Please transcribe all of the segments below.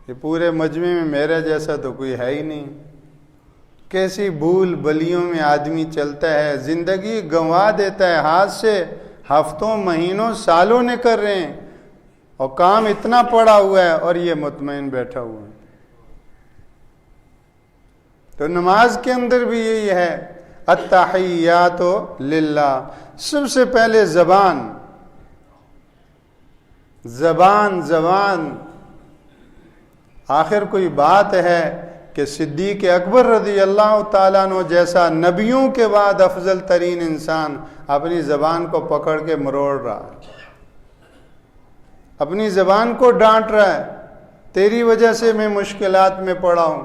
یہ پورے مجمع میں میرے جیسا تو کوئی ہے ہی نہیں. کیسی بھول بلیوں میں آدمی چلتا ہے، زندگی گنوا دیتا ہے ہاتھ سے، ہفتوں مہینوں سالوں نے کر رہے ہیں اور کام اتنا پڑا ہوا ہے اور یہ مطمئن بیٹھا ہوا ہے. تو نماز کے اندر بھی یہی ہے، التحیات للہ. سب سے پہلے زبان آخر کوئی بات ہے کہ صدیق اکبر رضی اللہ تعالیٰ عنہ جیسا نبیوں کے بعد افضل ترین انسان اپنی زبان کو پکڑ کے مروڑ رہا ہے، اپنی زبان کو ڈانٹ رہا ہے، تیری وجہ سے میں مشکلات میں پڑا ہوں.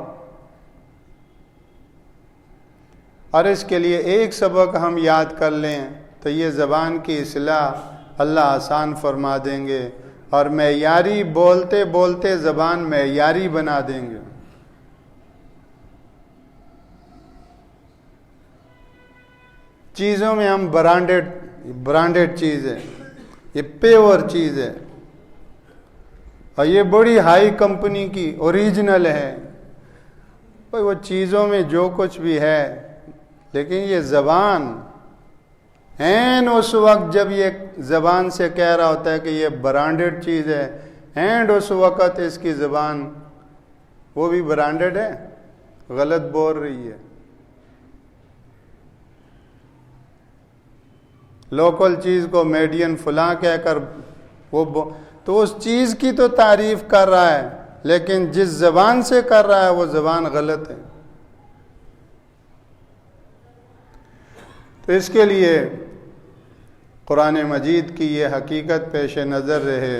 اور اس کے لیے ایک سبق ہم یاد کر لیں تو یہ زبان کی اصلاح اللہ آسان فرما دیں گے اور معیاری بولتے بولتے زبان معیاری بنا دیں گے. چیزوں میں ہم برانڈڈ چیز ہے، یہ پیور چیز ہے اور یہ بڑی ہائی کمپنی کی اوریجنل ہے. وہ چیزوں میں جو کچھ بھی ہے، لیکن یہ زبان اینڈ اس وقت جب یہ زبان سے کہہ رہا ہوتا ہے کہ یہ برانڈڈ چیز ہے، اینڈ اس وقت اس کی زبان وہ بھی برانڈڈ ہے، غلط بول رہی ہے. لوکل چیز کو میڈین فلاں کہہ کر تو اس چیز کی تو تعریف کر رہا ہے، لیکن جس زبان سے کر رہا ہے وہ زبان غلط ہے. تو اس کے لیے قرآن مجید کی یہ حقیقت پیش نظر رہے.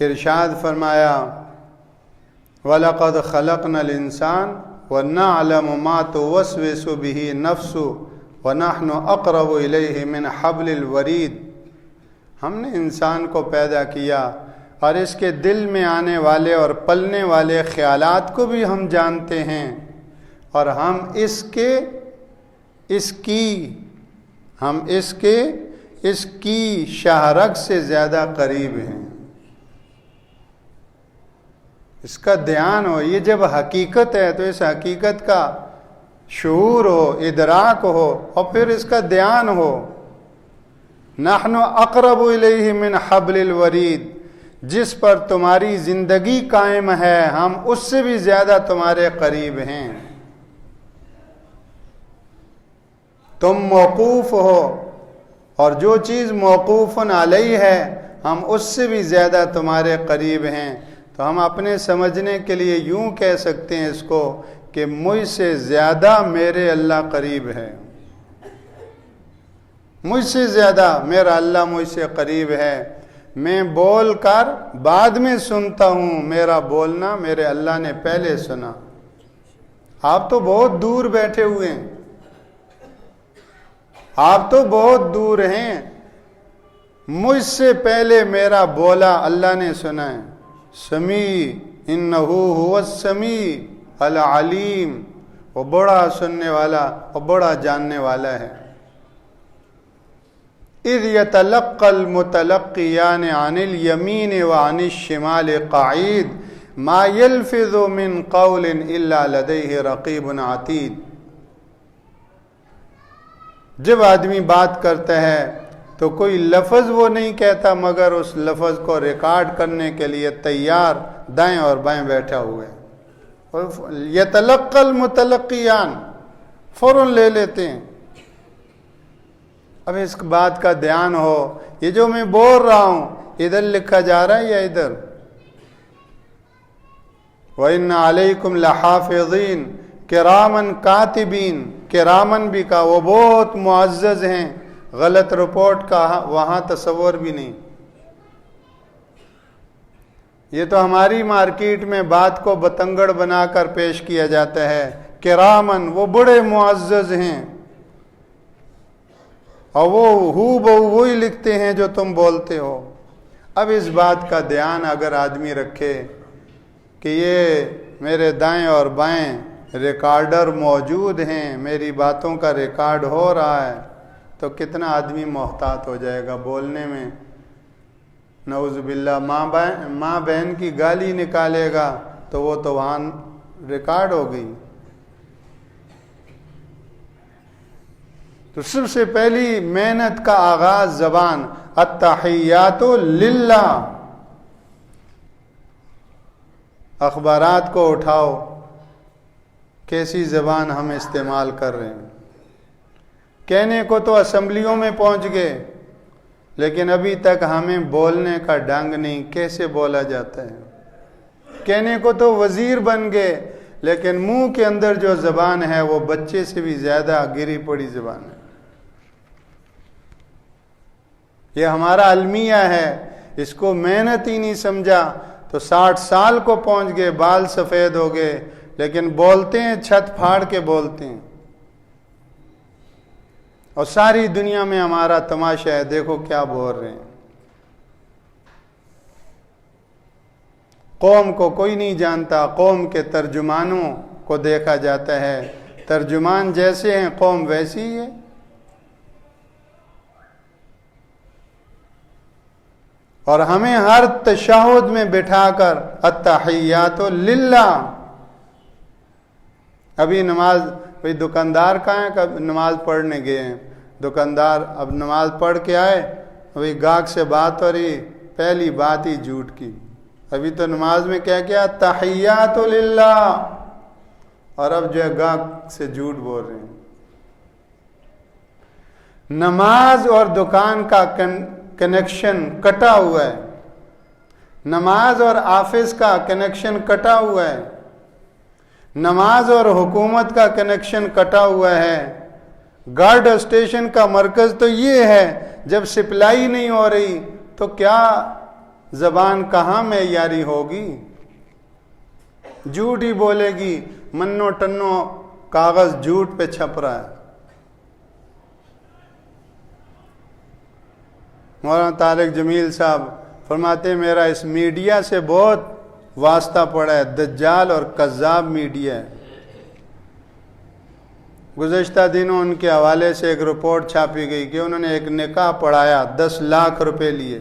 ارشاد فرمایا وَلَقَدْ خَلَقْنَا الْإِنسَانَ وَنَعْلَمُ مَا تُوَسْوِسُ بِهِ نَفْسُهُ وَنَحْنُ أَقْرَبُ إِلَيْهِ مِنْ حَبْلِ الْوَرِيدِ. ہم نے انسان کو پیدا کیا اور اس کے دل میں آنے والے اور پلنے والے خیالات کو بھی ہم جانتے ہیں، اور ہم اس کی شاہرگ سے زیادہ قریب ہیں. اس کا دھیان ہو. یہ جب حقیقت ہے تو اس حقیقت کا شعور ہو، ادراک ہو اور پھر اس کا دھیان ہو. نحن اقرب الیہ من حبل الورید، جس پر تمہاری زندگی قائم ہے ہم اس سے بھی زیادہ تمہارے قریب ہیں. تم موقوف ہو اور جو چیز موقوف علیہ ہے ہم اس سے بھی زیادہ تمہارے قریب ہیں. تو ہم اپنے سمجھنے کے لیے یوں کہہ سکتے ہیں اس کو کہ مجھ سے زیادہ میرے اللہ قریب ہے، مجھ سے زیادہ میرا اللہ مجھ سے قریب ہے. میں بول کر بعد میں سنتا ہوں، میرا بولنا میرے اللہ نے پہلے سنا. آپ تو بہت دور بیٹھے ہوئے ہیں، آپ تو بہت دور ہیں، مجھ سے پہلے میرا بولا اللہ نے سنا ہے. سمیع انہو هو السمیع العلیم، وہ بڑا سننے والا اور بڑا جاننے والا ہے. اذ یتلقى المتلقیان عن الیمین وعن الشمال قعید ما یلفظ من قول الا لدیہ رقیب عتید. جب آدمی بات کرتا ہے تو کوئی لفظ وہ نہیں کہتا مگر اس لفظ کو ریکارڈ کرنے کے لیے تیار دائیں اور بائیں بیٹھا ہوئے. یتلقى المتلقیان، فوراً لے لیتے ہیں. اب اس بات کا دھیان ہو، یہ جو میں بول رہا ہوں ادھر لکھا جا رہا ہے یا ادھر؟ وَإِنَّ عَلَيْكُمْ لَحَافِظِينَ کِرَامًا کاتبین. کرامن بھی کا وہ بہت معزز ہیں، غلط رپورٹ کا وہاں تصور بھی نہیں. یہ تو ہماری مارکیٹ میں بات کو بتنگڑ بنا کر پیش کیا جاتا ہے. کرامن وہ بڑے معزز ہیں اور وہ ہو بہو وہی لکھتے ہیں جو تم بولتے ہو. اب اس بات کا دھیان اگر آدمی رکھے کہ یہ میرے دائیں اور بائیں ریکارڈر موجود ہیں، میری باتوں کا ریکارڈ ہو رہا ہے، تو کتنا آدمی محتاط ہو جائے گا بولنے میں. نعوذ باللہ ماں بہن کی گالی نکالے گا تو وہ تو وہاں ریکارڈ ہو گئی. تو سب سے پہلی محنت کا آغاز زبان. التحیات للہ. اخبارات کو اٹھاؤ، کیسی زبان ہم استعمال کر رہے ہیں. کہنے کو تو اسمبلیوں میں پہنچ گئے، لیکن ابھی تک ہمیں بولنے کا ڈھنگ نہیں، کیسے بولا جاتا ہے. کہنے کو تو وزیر بن گئے، لیکن منہ کے اندر جو زبان ہے وہ بچے سے بھی زیادہ گری پڑی زبان ہے. یہ ہمارا المیہ ہے، اس کو محنت ہی نہیں سمجھا تو 60 سال کو پہنچ گئے، بال سفید ہو گئے، لیکن بولتے ہیں چھت پھاڑ کے بولتے ہیں. اور ساری دنیا میں ہمارا تماشا ہے، دیکھو کیا بول رہے ہیں. قوم کو کوئی نہیں جانتا، قوم کے ترجمانوں کو دیکھا جاتا ہے. ترجمان جیسے ہیں قوم ویسی ہی ہے. اور ہمیں ہر تشہد میں بٹھا کر التحیات للہ. ابھی نماز، بھئی دکاندار کہاں ہیں؟ کب نماز پڑھنے گئے ہیں دکاندار، اب نماز پڑھ کے آئے، ابھی گاہک سے بات ہو رہی، پہلی بات ہی جھوٹ کی. ابھی تو نماز میں کیا تحیات للہ، اور اب جو ہے گاہک سے جھوٹ بول رہے ہیں. نماز اور دکان کا کنیکشن کٹا ہوا ہے. نماز اور آفس کا کنیکشن کٹا ہوا ہے. نماز اور حکومت کا کنیکشن کٹا ہوا ہے. گارڈ اسٹیشن کا مرکز تو یہ ہے، جب سپلائی نہیں ہو رہی تو کیا زبان کہاں معیاری ہوگی؟ جھوٹ ہی بولے گی. منو ٹنو کاغذ جھوٹ پہ چھپ رہا ہے. مولانا طارق جمیل صاحب فرماتے ہیں میرا اس میڈیا سے بہت واسطہ پڑا ہے، دجال اور کذاب میڈیا ہے. گزشتہ دنوں ان کے حوالے سے ایک رپورٹ چھاپی گئی کہ انہوں نے ایک نکاح پڑھایا، 10 لاکھ روپے لیے.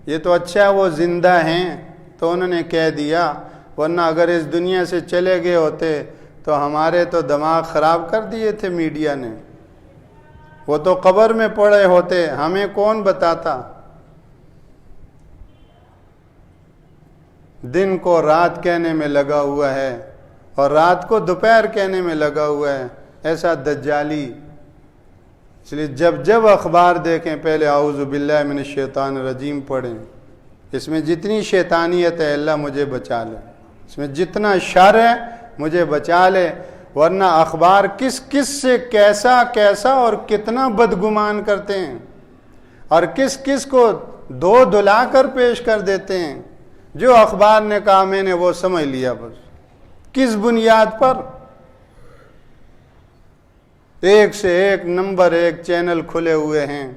یہ تو اچھا ہے وہ زندہ ہیں تو انہوں نے کہہ دیا، ورنہ اگر اس دنیا سے چلے گئے ہوتے تو ہمارے تو دماغ خراب کر دیے تھے میڈیا نے. وہ تو قبر میں پڑے ہوتے، ہمیں کون بتاتا. دن کو رات کہنے میں لگا ہوا ہے اور رات کو دوپہر کہنے میں لگا ہوا ہے. ایسا دجالی. اس لیے جب اخبار دیکھیں پہلے اعوذ باللہ من الشیطان الرجیم پڑھیں. اس میں جتنی شیطانیت ہے اللہ مجھے بچا لے، اس میں جتنا شر ہے مجھے بچا لے، ورنہ اخبار کس کس سے کیسا اور کتنا بدگمان کرتے ہیں، اور کس کس کو دلا کر پیش کر دیتے ہیں. جو اخبار نے کہا میں نے وہ سمجھ لیا، بس کس بنیاد پر؟ ایک سے ایک نمبر 1 چینل کھلے ہوئے ہیں،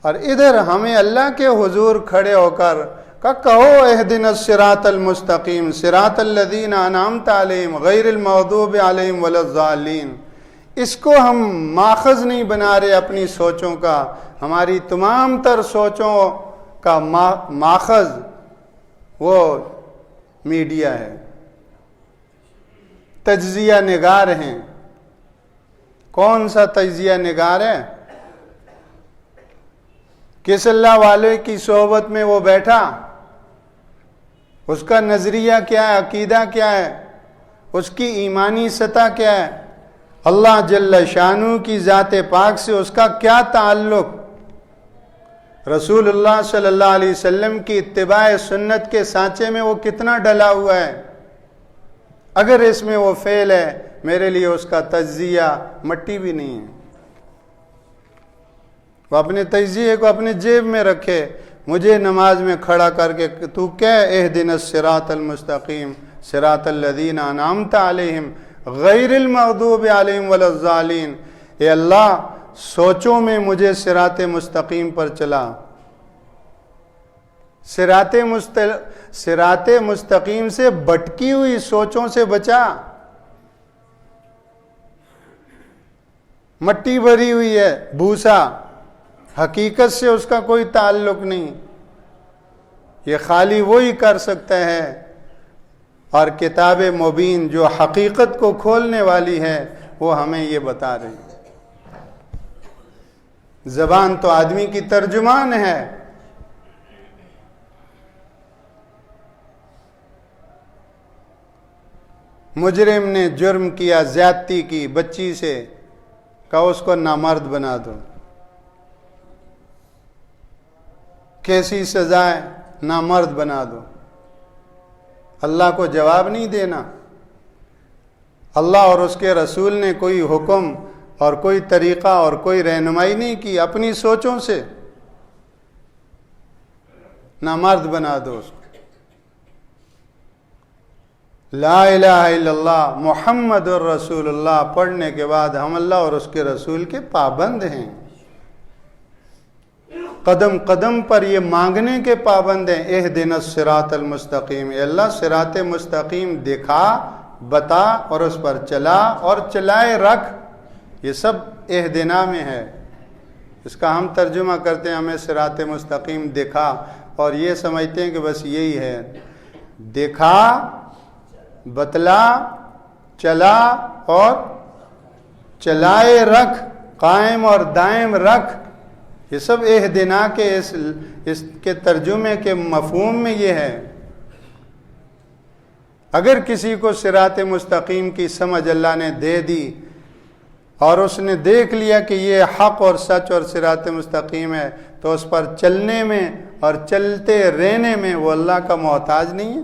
اور ادھر ہمیں اللہ کے حضور کھڑے ہو کر کہو اہدنا الصراط المستقیم صراط الذین انعمت علیہم غیر المغضوب علیہم ولا الضالین. اس کو ہم ماخذ نہیں بنا رہے اپنی سوچوں کا. ہماری تمام تر سوچوں کا ماخذ وہ میڈیا ہے. تجزیہ نگار ہیں. کون سا تجزیہ نگار ہے؟ کس اللہ والے کی صحبت میں وہ بیٹھا، اس کا نظریہ کیا ہے، عقیدہ کیا ہے، اس کی ایمانی سطح کیا ہے، اللہ جل شانہ کی ذات پاک سے اس کا کیا تعلق، رسول اللہ صلی اللہ علیہ وسلم کی اتباع سنت کے سانچے میں وہ کتنا ڈلا ہوا ہے. اگر اس میں وہ فیل ہے میرے لیے اس کا تجزیہ مٹی بھی نہیں ہے. وہ اپنے تجزیے کو اپنے جیب میں رکھے. مجھے نماز میں کھڑا کر کے تو کہہ اہدنا الصراط المستقیم صراط الذین انعمت علیہم غیر المغضوب علیہم ولا الضالین. اے اللہ سوچوں میں مجھے صراط مستقیم پر چلا، صراط مستقیم سے بھٹکی ہوئی سوچوں سے بچا. مٹی بھری ہوئی ہے، بھوسا حقیقت سے اس کا کوئی تعلق نہیں، یہ خالی وہی کر سکتا ہے۔ اور کتاب مبین جو حقیقت کو کھولنے والی ہے وہ ہمیں یہ بتا رہی ہے۔ زبان تو آدمی کی ترجمان ہے، مجرم نے جرم کیا، زیادتی کی بچی سے، کہا اس کو نامرد بنا دو، کیسی سزا ہے؟ نامرد بنا دو۔ اللہ کو جواب نہیں دینا، اللہ اور اس کے رسول نے کوئی حکم اور کوئی طریقہ اور کوئی رہنمائی نہیں کی، اپنی سوچوں سے نامرد بنا دو اس کو۔ لا الہ الا اللہ محمد الرسول اللہ پڑھنے کے بعد ہم اللہ اور اس کے رسول کے پابند ہیں، قدم قدم پر یہ مانگنے کے پابند ہیں۔ اہدنا الصراط المستقیم، اے اللہ صراط مستقیم دکھا، بتا اور اس پر چلا اور چلائے رکھ، یہ سب اہدنا میں ہے۔ اس کا ہم ترجمہ کرتے ہیں ہمیں صراط مستقیم دکھا، اور یہ سمجھتے ہیں کہ بس یہی ہے، دکھا، بتلا، چلا اور چلائے رکھ، قائم اور دائم رکھ، یہ سب اہدنا کے اس کے ترجمے کے مفہوم میں یہ ہے۔ اگر کسی کو صراط مستقیم کی سمجھ اللہ نے دے دی اور اس نے دیکھ لیا کہ یہ حق اور سچ اور صراط مستقیم ہے، تو اس پر چلنے میں اور چلتے رہنے میں وہ اللہ کا محتاج نہیں ہے۔